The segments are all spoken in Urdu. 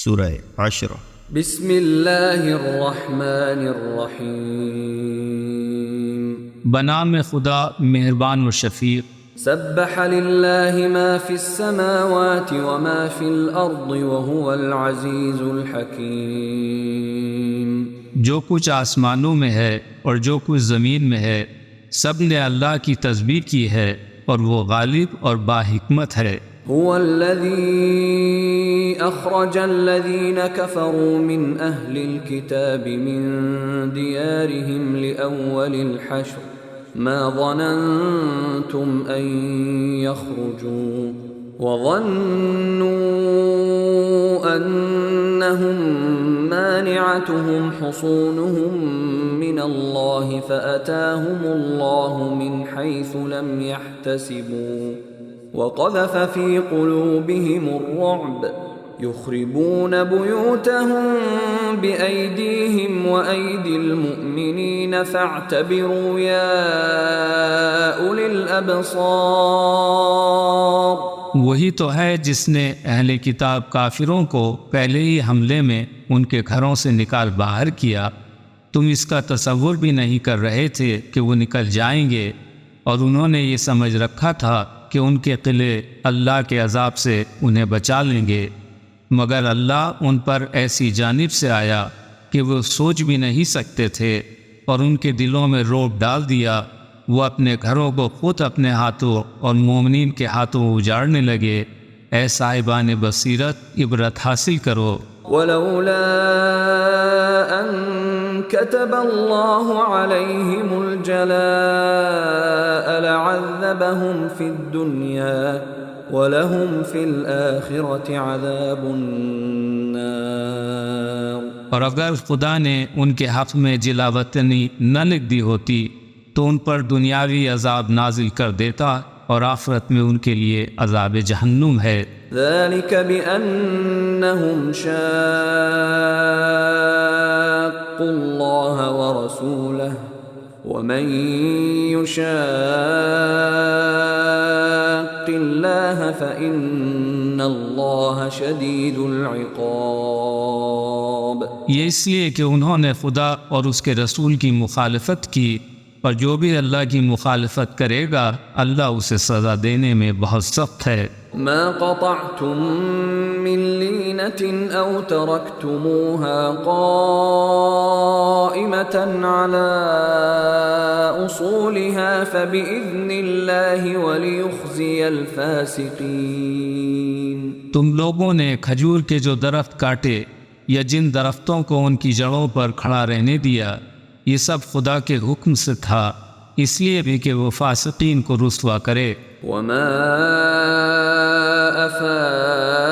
سورہ عشر۔ بسم اللہ الرحمن الرحیم۔ بنام خدا مہربان و شفیق۔ سبح للہ ما فی السماوات وما فی الارض وهو العزیز الحکیم۔ جو کچھ آسمانوں میں ہے اور جو کچھ زمین میں ہے سب نے اللہ کی تسبیح کی ہے اور وہ غالب اور باحکمت ہے۔ هو الذي أخرج الذين كفروا من أهل الكتاب من ديارهم لأول الحشر ما ظننتم أن يخرجوا وظنوا أنهم مانعتهم حصونهم من الله فأتاهم الله من حيث لم يحتسبوا وقذف في قلوبهم الرعب يخربون بيوتهم بأيديهم وأيدي المؤمنين فاعتبروا يا أولي الأبصار۔ وہی تو ہے جس نے اہل کتاب کافروں کو پہلے ہی حملے میں ان کے گھروں سے نکال باہر کیا۔ تم اس کا تصور بھی نہیں کر رہے تھے کہ وہ نکل جائیں گے، اور انہوں نے یہ سمجھ رکھا تھا کہ ان کے قلعے اللہ کے عذاب سے انہیں بچا لیں گے، مگر اللہ ان پر ایسی جانب سے آیا کہ وہ سوچ بھی نہیں سکتے تھے، اور ان کے دلوں میں رعب ڈال دیا۔ وہ اپنے گھروں کو خود اپنے ہاتھوں اور مومنین کے ہاتھوں اجاڑنے لگے۔ اے صاحبان بصیرت، عبرت حاصل کرو۔ ولولا ان كتب الله عليهم الجلاء لعذبهم في الدنيا ولهم في الآخرة عذاب النار۔ اور اگر خدا نے ان کے حق میں جلا وطنی نہ لکھ دی ہوتی تو ان پر دنیاوی عذاب نازل کر دیتا، اور آخرت میں ان کے لیے عذاب جہنم ہے۔ ذلك بأنهم شاقوا الله ورسوله ومن يشاق الله فإن الله شديد العقاب۔ یہ اس لیے کہ انہوں نے خدا اور اس کے رسول کی مخالفت کی، اور جو بھی اللہ کی مخالفت کرے گا اللہ اسے سزا دینے میں بہت سخت ہے۔ ما قطعتم من لینة او ترکتموها قائمة على اصولها فبإذن الله وليخزي الفاسقين۔ تم لوگوں نے کھجور کے جو درخت کاٹے یا جن درختوں کو ان کی جڑوں پر کھڑا رہنے دیا، یہ سب خدا کے حکم سے تھا، اس لیے بھی کہ وہ فاسقین کو رسوا کرے۔ وما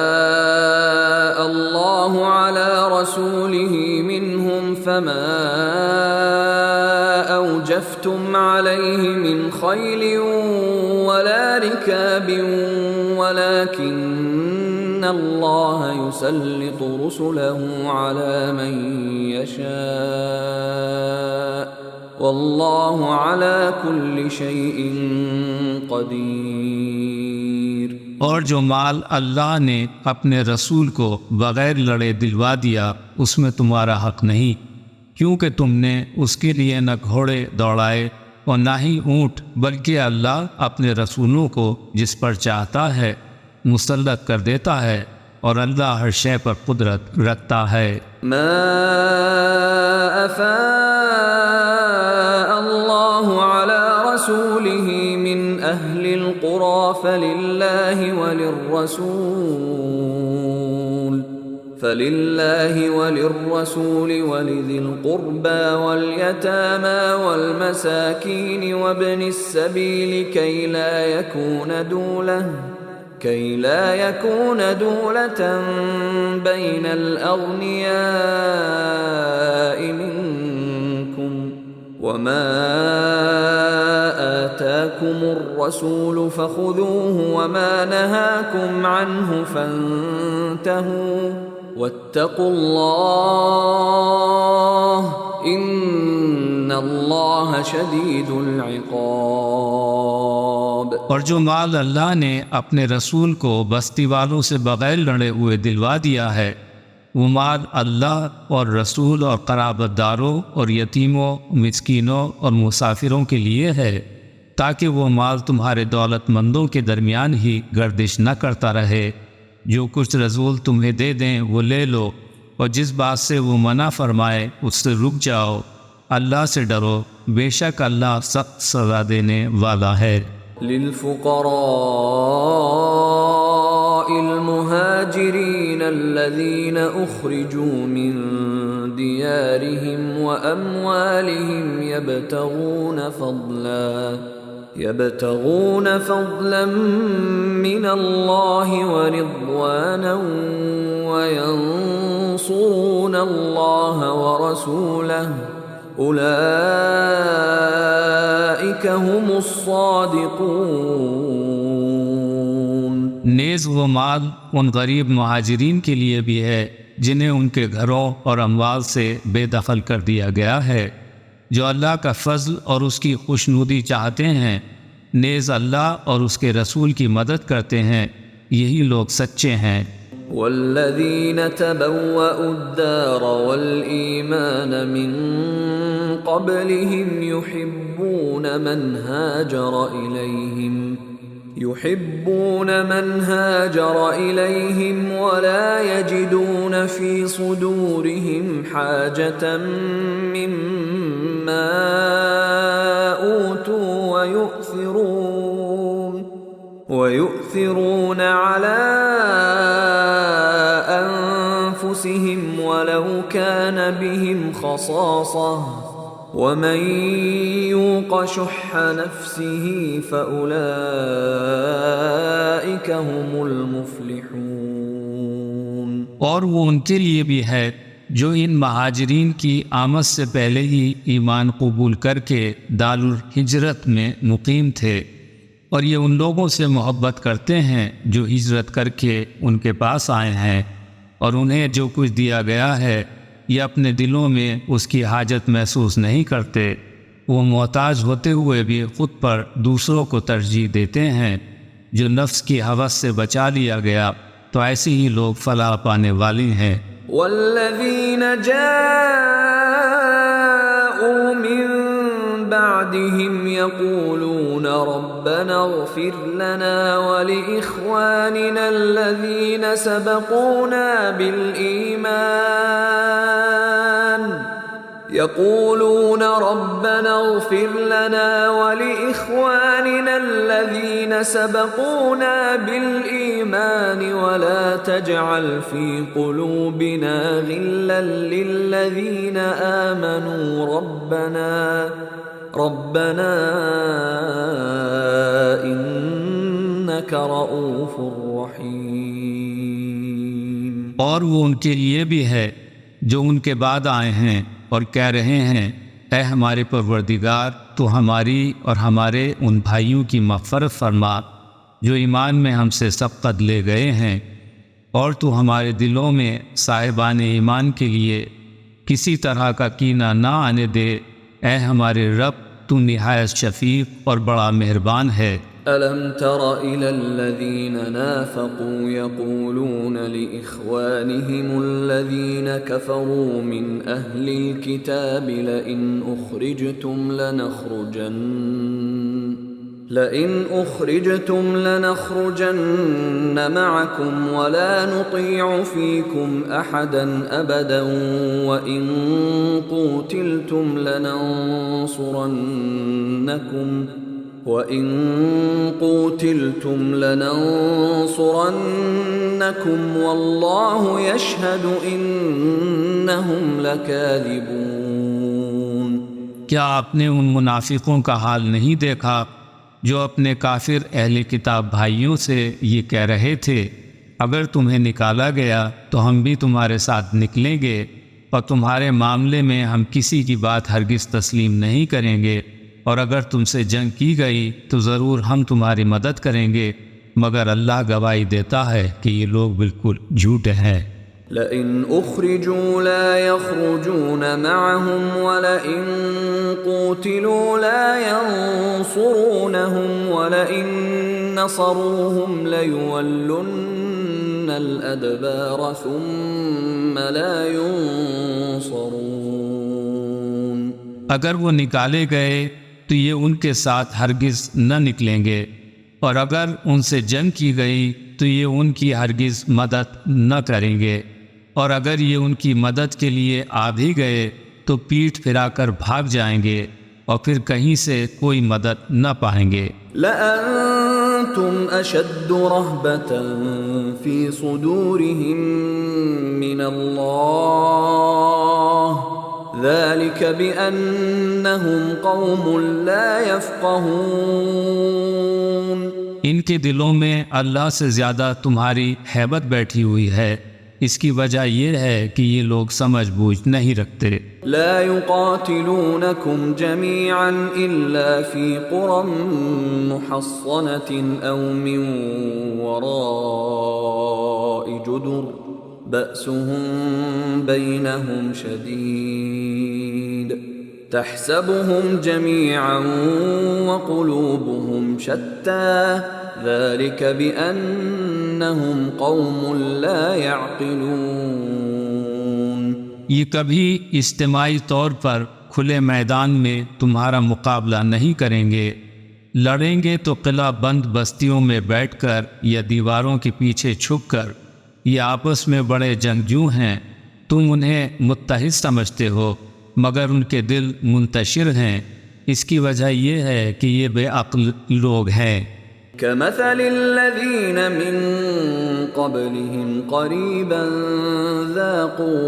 افاء اللہ علی رسوله منهم فما اوجفتم علیہ من خیل ولا رکاب ولكن اللہ يسلط رسله على من يشاء واللہ علی کل شیء قدیر۔ اور جو مال اللہ نے اپنے رسول کو بغیر لڑے دلوا دیا اس میں تمہارا حق نہیں، کیونکہ تم نے اس کے لیے نہ گھوڑے دوڑائے اور نہ ہی اونٹ، بلکہ اللہ اپنے رسولوں کو جس پر چاہتا ہے مسلط کر دیتا ہے، اور اللہ ہر شے پر قدرت رکھتا ہے۔ ما افاء اللہ علی رسوله من اہل القرى فللہ وللرسول ولذی القربى واليتامى والمساکین وابن السبیل کئی لا يكون دولة بين الأغنياء منكم وما آتاكم الرسول فخذوه وما نهاكم عنه فانتهوا واتقوا الله ان اللہ شدید العقاب۔ اور جو مال اللہ نے اپنے رسول کو بستی والوں سے بغیر لڑے ہوئے دلوا دیا ہے وہ مال اللہ اور رسول اور قرابت داروں اور یتیموں، مسکینوں اور مسافروں کے لیے ہے، تاکہ وہ مال تمہارے دولت مندوں کے درمیان ہی گردش نہ کرتا رہے۔ جو کچھ رسول تمہیں دے دیں وہ لے لو، اور جس بات سے وہ منع فرمائے اس سے رک جاؤ۔ اللہ سے ڈرو، بے شک اللہ سخت سزا دینے والا ہے۔ للفقراء المهاجرين الذين أخرجوا من ديارهم وأموالهم يبتغون فضلا من الله ورضوانا وينصرون الله ورسوله اولئک هم الصادقون۔ نیز وہ مال ان غریب مہاجرین کے لیے بھی ہے جنہیں ان کے گھروں اور اموال سے بے دخل کر دیا گیا ہے، جو اللہ کا فضل اور اس کی خوشنودی چاہتے ہیں، نیز اللہ اور اس کے رسول کی مدد کرتے ہیں، یہی لوگ سچے ہیں۔ والذین تبوأوا الدار والإيمان من قبلهم يحبون من هاجر إليهم ولا يجدون في صدورهم حاجة مما أوتوا ويؤثرون على أنفسهم ولو كان بهم خصاصة ومن يوق شح نفسه فأولئك هم المفلحون۔ اور وہ ان کے لیے بھی ہے جو ان مہاجرین کی آمد سے پہلے ہی ایمان قبول کر کے دار الہجرت میں مقیم تھے، اور یہ ان لوگوں سے محبت کرتے ہیں جو ہجرت کر کے ان کے پاس آئے ہیں، اور انہیں جو کچھ دیا گیا ہے یہ اپنے دلوں میں اس کی حاجت محسوس نہیں کرتے۔ وہ محتاج ہوتے ہوئے بھی خود پر دوسروں کو ترجیح دیتے ہیں۔ جو نفس کی ہوس سے بچا لیا گیا تو ایسے ہی لوگ فلاح پانے والے ہیں۔ والذین جاءوا من بعدهم يقولون ربنا اغفر لنا ولإخواننا الذين سبقونا بالإيمان ولا تجعل في قلوبنا غلا للذين آمنوا ربنا إنك رؤوف رحيم۔ اور وہ ان کے لیے بھی ہے جو ان کے بعد آئے ہیں اور کہہ رہے ہیں، اے ہمارے پروردگار، تو ہماری اور ہمارے ان بھائیوں کی مغفرت فرما جو ایمان میں ہم سے سبقت لے گئے ہیں، اور تو ہمارے دلوں میں صاحبان ایمان کے لیے کسی طرح کا کینہ نہ آنے دے۔ اے ہمارے رب، تو نہایت شفیق اور بڑا مہربان ہے۔ أَلَمْ تَرَ إِلَى الَّذِينَ نَافَقُوا يَقُولُونَ لِإِخْوَانِهِمُ الَّذِينَ كَفَرُوا مِنْ أَهْلِ الْكِتَابِ لَئِنْ أُخْرِجْتُمْ لَنَخْرُجَنَّ مَعَكُمْ وَلَا نُطِيعُ فِيكُمْ أَحَدًا أَبَدًا وَإِنْ قُوتِلْتُمْ لَنَنصُرَنَّكُمْ وَاللَّهُ يَشْهَدُ إِنَّهُمْ لَكَاذِبُونَ۔ کیا آپ نے ان منافقوں کا حال نہیں دیکھا جو اپنے کافر اہل کتاب بھائیوں سے یہ کہہ رہے تھے، اگر تمہیں نکالا گیا تو ہم بھی تمہارے ساتھ نکلیں گے، اور تمہارے معاملے میں ہم کسی کی بات ہرگز تسلیم نہیں کریں گے، اور اگر تم سے جنگ کی گئی تو ضرور ہم تمہاری مدد کریں گے، مگر اللہ گواہی دیتا ہے کہ یہ لوگ بالکل جھوٹے ہیں۔ لئن اخرجوا لا يخرجون معهم ولئن قوتلوا لا ينصرونهم ولئن نصروهم ليولن الأدبار ثم ثم لا ينصرون. اگر وہ نکالے گئے تو یہ ان کے ساتھ ہرگز نہ نکلیں گے، اور اگر ان سے جنگ کی گئی تو یہ ان کی ہرگز مدد نہ کریں گے، اور اگر یہ ان کی مدد کے لیے آ بھی گئے تو پیٹھ پھرا کر بھاگ جائیں گے اور پھر کہیں سے کوئی مدد نہ پائیں گے. لأنتم أشد رهبة في صدورهم من الله ذلك بأنهم قوم لا يفقهون. ان کے دلوں میں اللہ سے زیادہ تمہاری ہیبت بیٹھی ہوئی ہے، اس کی وجہ یہ ہے کہ یہ لوگ سمجھ بوجھ نہیں رکھتے. لا يقاتلونكم جميعا إلا في قرى محصنة أو من وراء جدر بأسهم بينهم شديد تحسبهم جميعا وقلوبهم شتى ذلك بأنهم قوم لا يعقلون. یہ کبھی اجتماعی طور پر کھلے میدان میں تمہارا مقابلہ نہیں کریں گے، لڑیں گے تو قلعہ بند بستیوں میں بیٹھ کر یا دیواروں کے پیچھے چھپ کر. یہ آپس میں بڑے جنگجو ہیں، تم انہیں متحد سمجھتے ہو مگر ان کے دل منتشر ہیں. اس کی وجہ یہ ہے کہ یہ بے عقل لوگ ہیں. كمثل الذين من قبلهم قريبا ذاقوا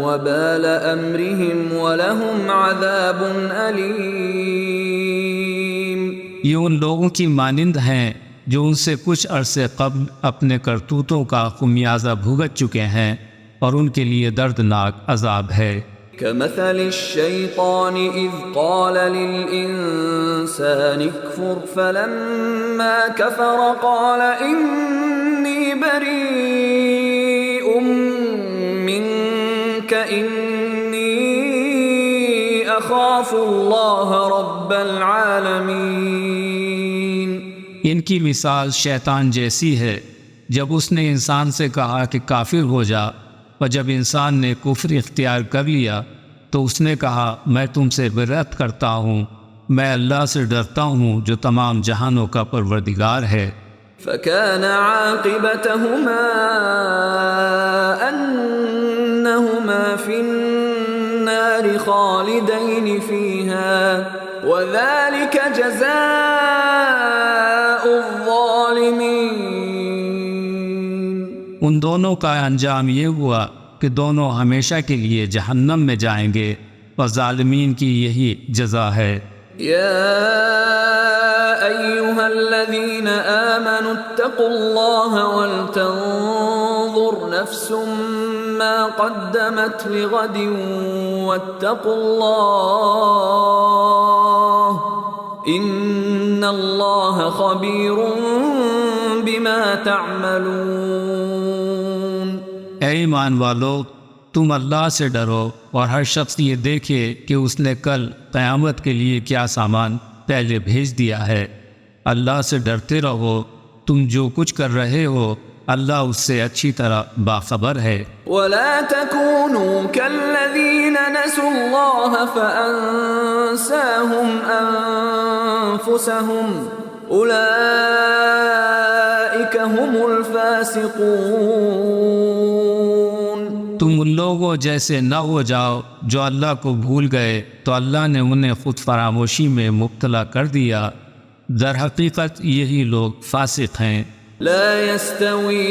وبال أمرهم ولهم عذاب أليم. یہ ان لوگوں کی مانند ہیں جو ان سے کچھ عرصے قبل اپنے کرتوتوں کا خمیازہ بھگت چکے ہیں اور ان کے لیے دردناک عذاب ہے. كمثل الشيطان إذ قال للإنسان اكفر فلما كفر قال إني بريء منك إني أخاف الله رب العالمين. ان کی مثال شیطان جیسی ہے. جب اس نے انسان سے کہا کہ کافر ہو جا، اور جب انسان نے کفر اختیار کر لیا تو اس نے کہا میں تم سے برأت کرتا ہوں، میں اللہ سے ڈرتا ہوں جو تمام جہانوں کا پروردگار ہے. فكان عاقبتهما أنهما في النار خالدين فيها وذلك جزاء الظالمين. ان دونوں کا انجام یہ ہوا کہ دونوں ہمیشہ کے لیے جہنم میں جائیں گے اور ظالمین کی یہی جزا ہے. يا أيها الذين آمنوا اتقوا الله ولتنظر نفس ما قدمت لغد واتقوا الله إن الله خبير بما تعملون. اے ایمان والو، تم اللہ سے ڈرو اور ہر شخص یہ دیکھے کہ اس نے کل قیامت کے لیے کیا سامان پہلے بھیج دیا ہے. اللہ سے ڈرتے رہو، تم جو کچھ کر رہے ہو اللہ اس سے اچھی طرح باخبر ہے. ولا تكونوا كالذين نسوا الله فأنساهم أنفسهم أولئك هم الفاسقون. تم ان لوگوں جیسے نہ ہو جاؤ جو اللہ کو بھول گئے تو اللہ نے انہیں خود فراموشی میں مبتلا کر دیا. در حقیقت یہی لوگ فاسق ہیں. لا يستوي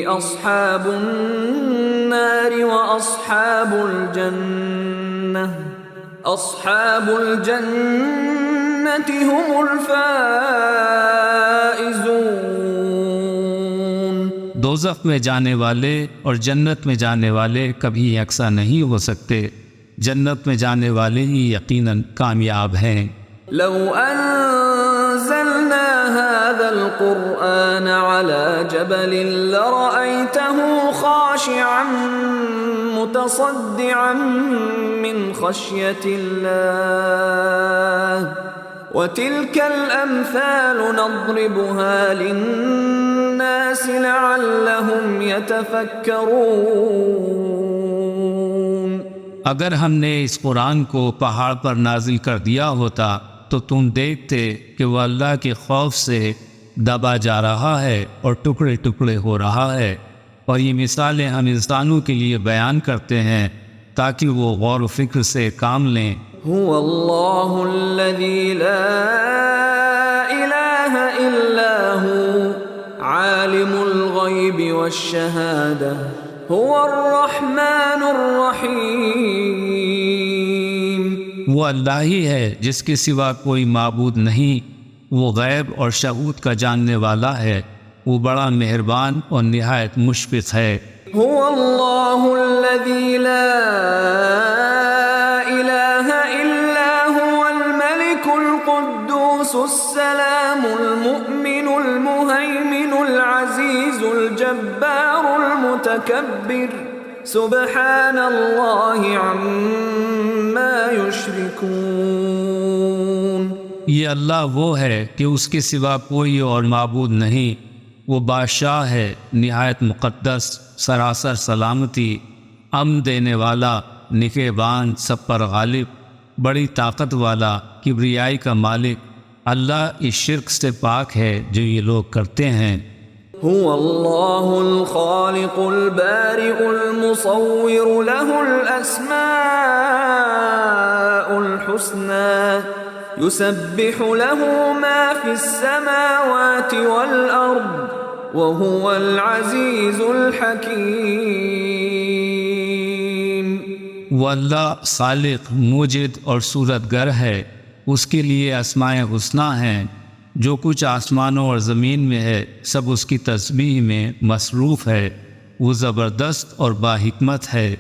أصحاب النار وأصحاب الجنة أصحاب الجنة هم الفائزون. دوزخ میں جانے والے اور جنت میں جانے والے کبھی یکساں نہیں ہو سکتے. جنت میں جانے والے ہی یقیناً کامیاب ہیں. لو أنزلنا هذا القرآن على جبل لرأيته خاشعا متصدعا من خشية الله وتلك الأمثال نضربها للناس الناس لعلهم يتفكرون۔ اگر ہم نے اس قرآن کو پہاڑ پر نازل کر دیا ہوتا تو تم دیکھتے کہ وہ اللہ کے خوف سے دبا جا رہا ہے اور ٹکڑے ٹکڑے ہو رہا ہے، اور یہ مثالیں ہم انسانوں کے لیے بیان کرتے ہیں تاکہ وہ غور و فکر سے کام لیں۔ هو اللہ الذی لا الہ الا هو عالم الغیب والشہادہ هو الرحمن الرحیم۔ وہ اللہ ہی ہے جس کے سوا کوئی معبود نہیں، وہ غیب اور شہود کا جاننے والا ہے، وہ بڑا مہربان اور نہایت مشفق ہے۔ هو اللہ الذی لا الہ الا هو الملک القدوس السلام المؤمن المہیمن العزیز الجبار المتکبر سبحان اللہ عما یشرکون۔ یہ اللہ وہ ہے کہ اس کے سوا کوئی اور معبود نہیں، وہ بادشاہ ہے، نہایت مقدس، سراسر سلامتی، امن دینے والا، نگہبان، سب پر غالب، بڑی طاقت والا، کبریائی کا مالک۔ اللہ اس شرک سے پاک ہے جو یہ لوگ کرتے ہیں۔ هو اللہ الخالق البارئ المصور له الاسماء الحسنى يسبح له ما في السماوات والأرض وهو العزيز الحكيم۔ وہ اللہ خالق، موجد اور صورت گر ہے، اس کے لیے اسماء حسنی ہیں، جو کچھ آسمانوں اور زمین میں ہے سب اس کی تسبیح میں مصروف ہے، وہ زبردست اور باحکمت ہے۔